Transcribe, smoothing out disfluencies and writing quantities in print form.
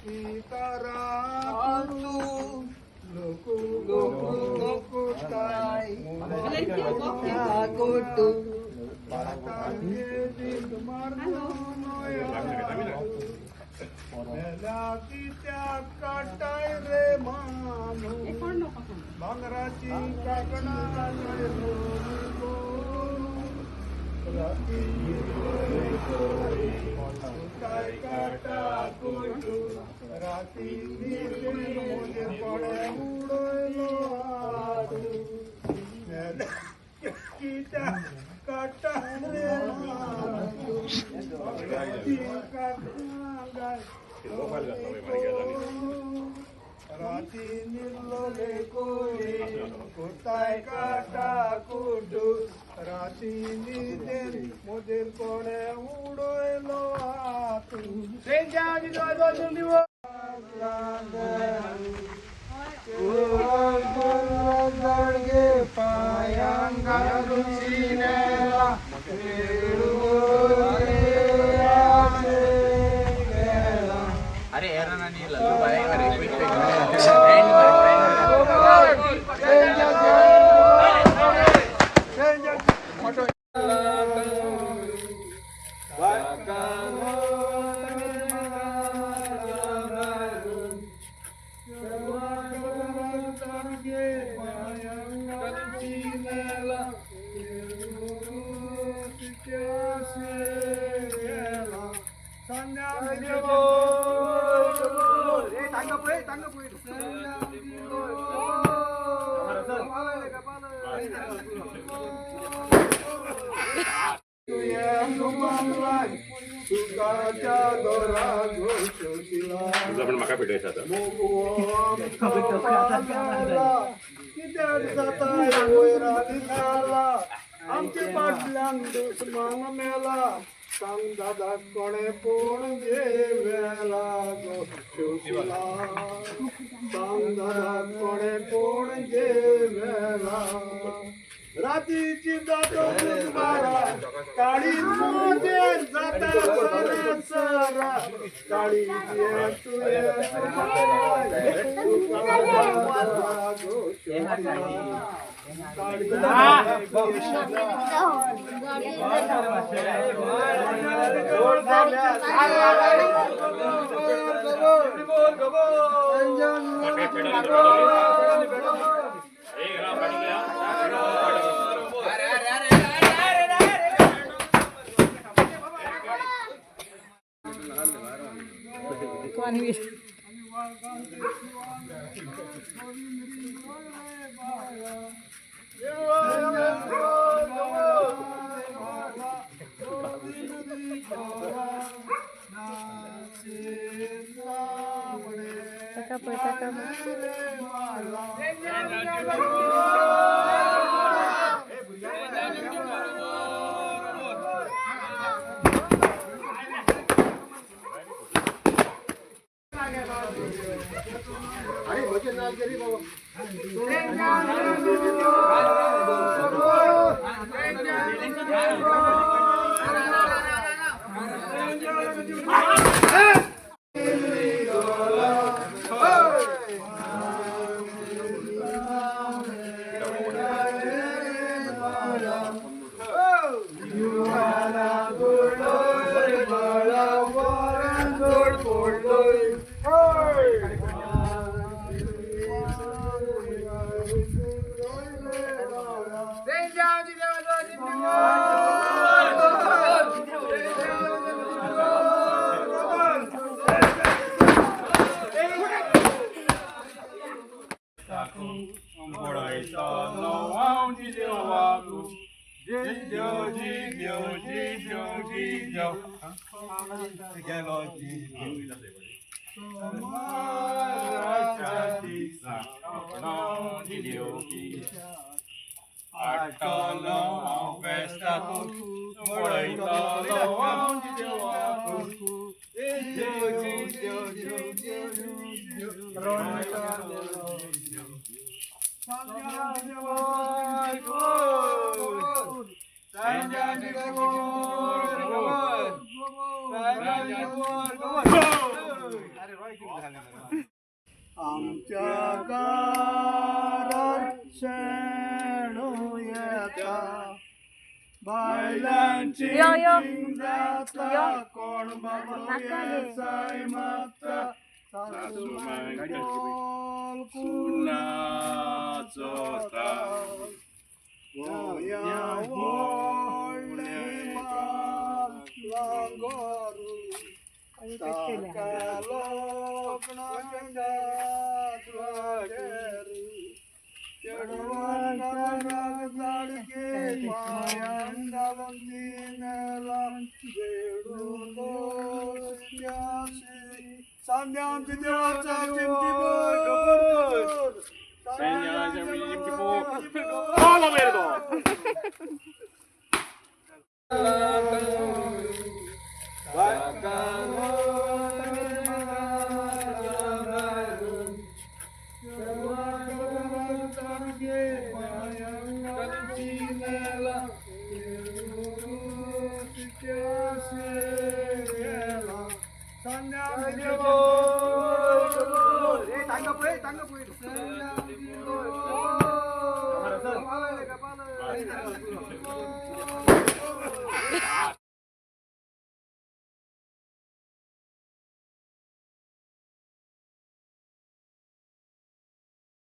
सीतारा लोकुताई कोटू मेलातीच्या काटाय रे मानू भांगराची काकडा राती काय काटा कोटू राती मुझे पड़े उड़लो आडू मेलातीच्या काटा रे मानू भांगराची काकडा राती निल्लोले कोली कोताय काटा कुडू राती निदेन मुदेर कोणे उडोयलो आतू सेंजा विजय दोंदिवो गडगे पायांगा रुचिनेला अरे यार नहीं लल्लू भाई अरे मका पिटायचा आमचे पाटल्यांक दुश्मन मेला सांग दादा कोणे कोण जेवेला गो शिवशिला सांग दादा कोणे कोण जेवेला रातीची जातो बारा काळी मोजे जाता सरा काळी तुये आमच्या दारात शेणू येता बायलांची जाता कोण बाबा साई माता सासूबाई कुणाचोता या ओढे माल लागोरू ताका लोकनाच्या द्वारेरू चढवांना जाडके मायांडावंदी नेला वेडून दोस्याशी सांध्यांची देवाचा चिमटी बोल सांध्यांची चिमटी बोल Fala, merda! Tangga